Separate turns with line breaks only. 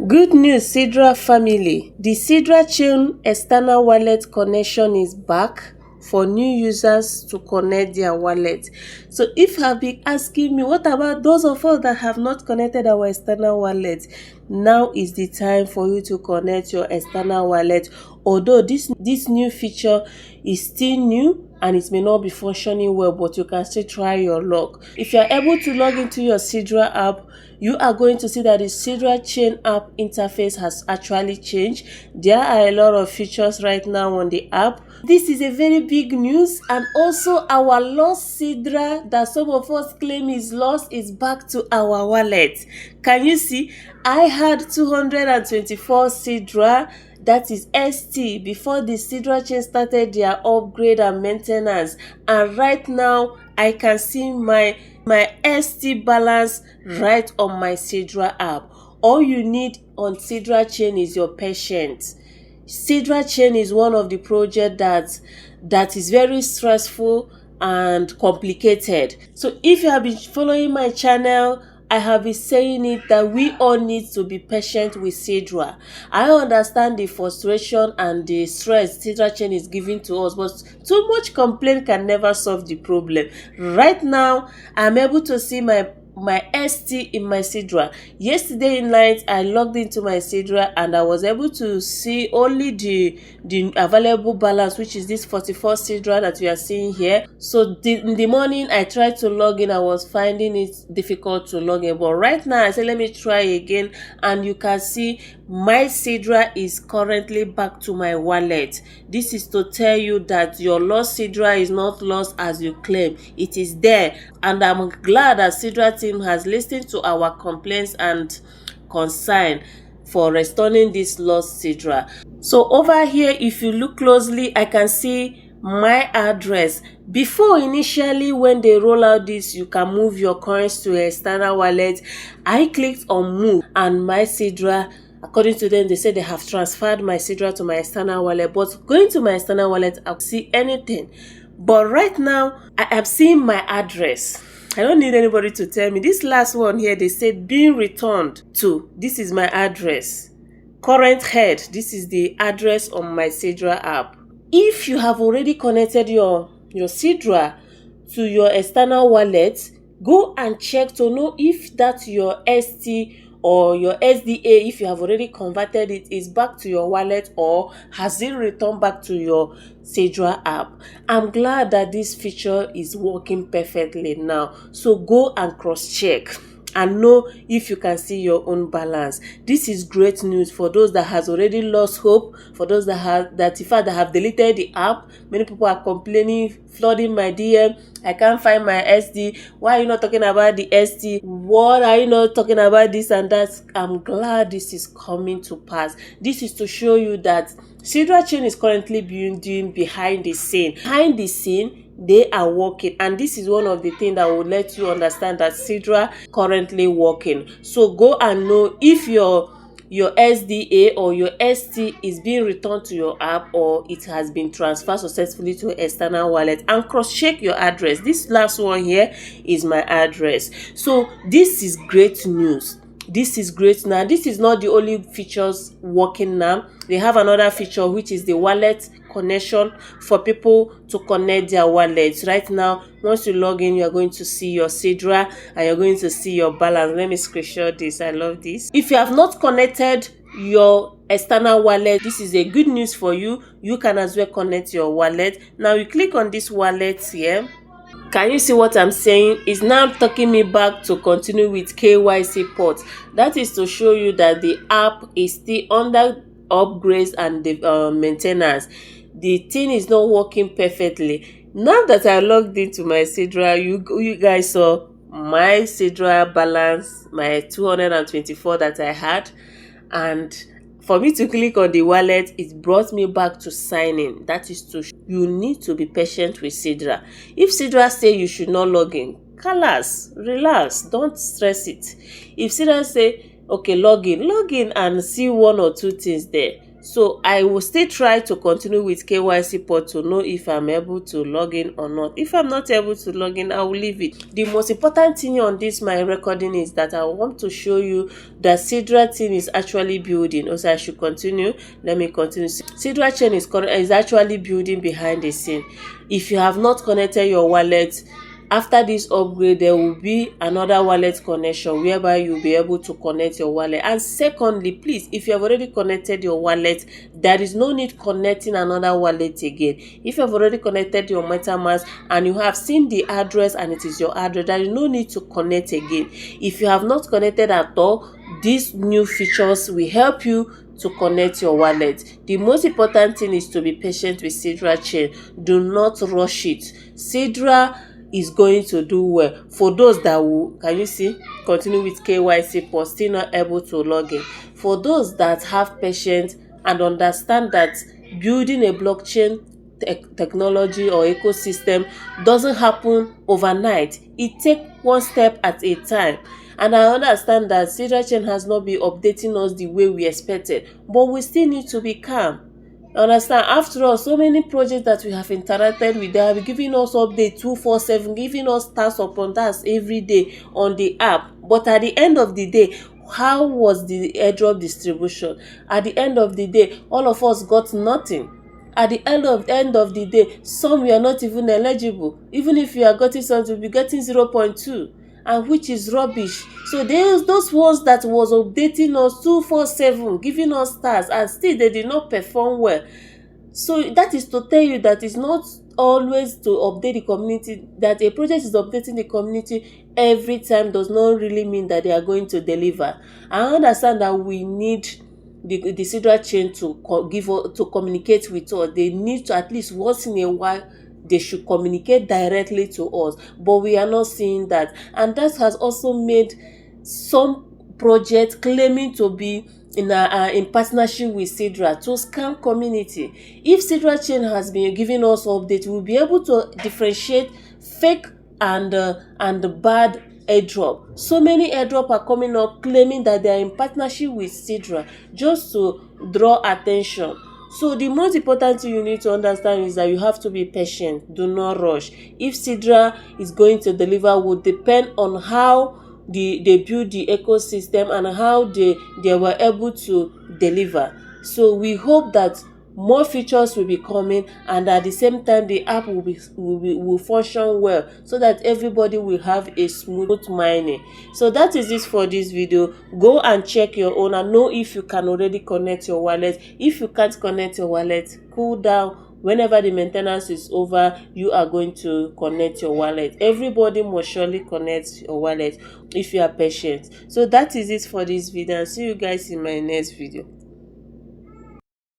Good news, Sidra family. The SidraChain external wallet connection is back for new users to connect their wallet. So if you have been asking me, what about those of us that have not connected our external wallet? Now is the time for you to connect your external wallet. Although this new feature is still new and it may not be functioning well, but you can still try your luck. If you are able to log into your Sidra app, you are going to see that the SidraChain app interface has actually changed. There are a lot of features right now on the app. This is a very big news, and also our lost Sidra that some of us claim is lost is back to our wallet. Can you see? I had 224 Sidra, that is ST, before the SidraChain started their upgrade and maintenance, and right now I can see my ST balance right on my Sidra app. All you need on SidraChain is your patience. SidraChain is one of the projects that is very stressful and complicated. So if you have been following my channel, I have been saying it that we all need to be patient with Sidra. I understand the frustration and the stress SidraChain is giving to us, but too much complaint can never solve the problem. Right now, I'm able to see my ST in my Sidra. Yesterday night, I logged into my Sidra and I was able to see only the available balance, which is this 44 Sidra that we are seeing here. So in the morning, I tried to log in. I was finding it difficult to log in, but right now I said let me try again, and you can see my Sidra is currently back to my wallet. This is to tell you that your lost Sidra is not lost as you claim. It is there, and I'm glad that Sidra team has listened to our complaints and concern for restoring this lost Sidra. So over here, if you look closely, I can see my address. Before, initially when they roll out this, you can move your coins to external wallet. I clicked on move, and my Sidra, according to them, they said they have transferred my Sidra to my external wallet, but going to my external wallet, I don't see anything. But right now, I am seeing my address. I don't need anybody to tell me. This last one here, they said being returned to. This is my address. Current head, this is the address on my Sidra app. If you have already connected your Sidra to your external wallet, go and check to know if that's your ST or your SDA, if you have already converted it, is back to your wallet or has it returned back to your Sidra app. I'm glad that this feature is working perfectly now. So go and cross-check and know if you can see your own balance. This is great news for those that has already lost hope, for those that have deleted the app. Many people are complaining, flooding my DM. I can't find my SD. Why are you not talking about the SD? What are you not talking about this and that? I'm glad this is coming to pass. This is to show you that SidraChain is currently building behind the scene. Behind the scene, they are working, and this is one of the things that will let you understand that Sidra currently working. So go and know if your SDA or your ST is being returned to your app or it has been transferred successfully to an external wallet, and cross-check your address. This last one here is my address. So this is great news. This is great. Now, this is not the only features working now. They have another feature, which is the wallet connection for people to connect their wallets. Right now, once you log in, you are going to see your Sidra and you're going to see your balance. Let me screenshot this. I love this. If you have not connected your external wallet, this is a good news for you. You can as well connect your wallet. Now, you click on this wallet here. Can you see what I'm saying? It's now taking me back to continue with KYC port. That is to show you that the app is still under upgrades and maintenance. The thing is not working perfectly. Now that I logged into my Sidra, you guys saw my Sidra balance, my 224 that I had, and for me to click on the wallet, it brought me back to signing. That is to you need to be patient with Sidra. If Sidra say you should not log in, relax, don't stress it. If Sidra say okay, log in and see one or two things there, So I will still try to continue with KYC port to know if I'm able to log in or not. If I'm not able to log in, I will leave it. The most important thing on this my recording is that I want to show you that Sidra team is actually building. Also, I should continue. Let me continue. SidraChain is actually building behind the scene. If you have not connected your wallet, after this upgrade, there will be another wallet connection whereby you'll be able to connect your wallet. And secondly, please, if you have already connected your wallet, there is no need connecting another wallet again. If you have already connected your MetaMask and you have seen the address and it is your address, there is no need to connect again. If you have not connected at all, these new features will help you to connect your wallet. The most important thing is to be patient with SidraChain. Do not rush it. Sidra is going to do well. For those that will, can you see, continue with KYC but still not able to log in. For those that have patience and understand that building a blockchain technology or ecosystem doesn't happen overnight. It takes one step at a time. And I understand that SidraChain has not been updating us the way we expected, but we still need to be calm. Understand, after all, so many projects that we have interacted with, they have been giving us update 247, giving us tasks upon tasks every day on the app. But at the end of the day, how was the airdrop distribution? At the end of the day, all of us got nothing. At the end of the day, some were not even eligible. Even if you are getting something, you'll be getting 0.2, and which is rubbish. So those ones that was updating us 247, giving us stars, and still they did not perform well. So that is to tell you that it's not always to update the community. That a project is updating the community every time does not really mean that they are going to deliver. I understand that we need the SidraChain to communicate with us. They need to, at least once in a while, they should communicate directly to us, but we are not seeing that. And that has also made some projects claiming to be in partnership with Sidra to scam community. If SidraChain has been giving us updates, we'll be able to differentiate fake and bad airdrop. So many airdrop are coming up claiming that they are in partnership with Sidra just to draw attention. So the most important thing you need to understand is that you have to be patient. Do not rush. If Sidra is going to deliver will depend on how they build the ecosystem and how they were able to deliver. So we hope that more features will be coming, and at the same time the app will function well, so that everybody will have a smooth mining. So that is it for this video. Go and check your own and know if you can already connect your wallet. If you can't connect your wallet, cool down. Whenever the maintenance is over, you are going to connect your wallet. Everybody must surely connect your wallet if you are patient. So that is it for this video, and see you guys in my next video.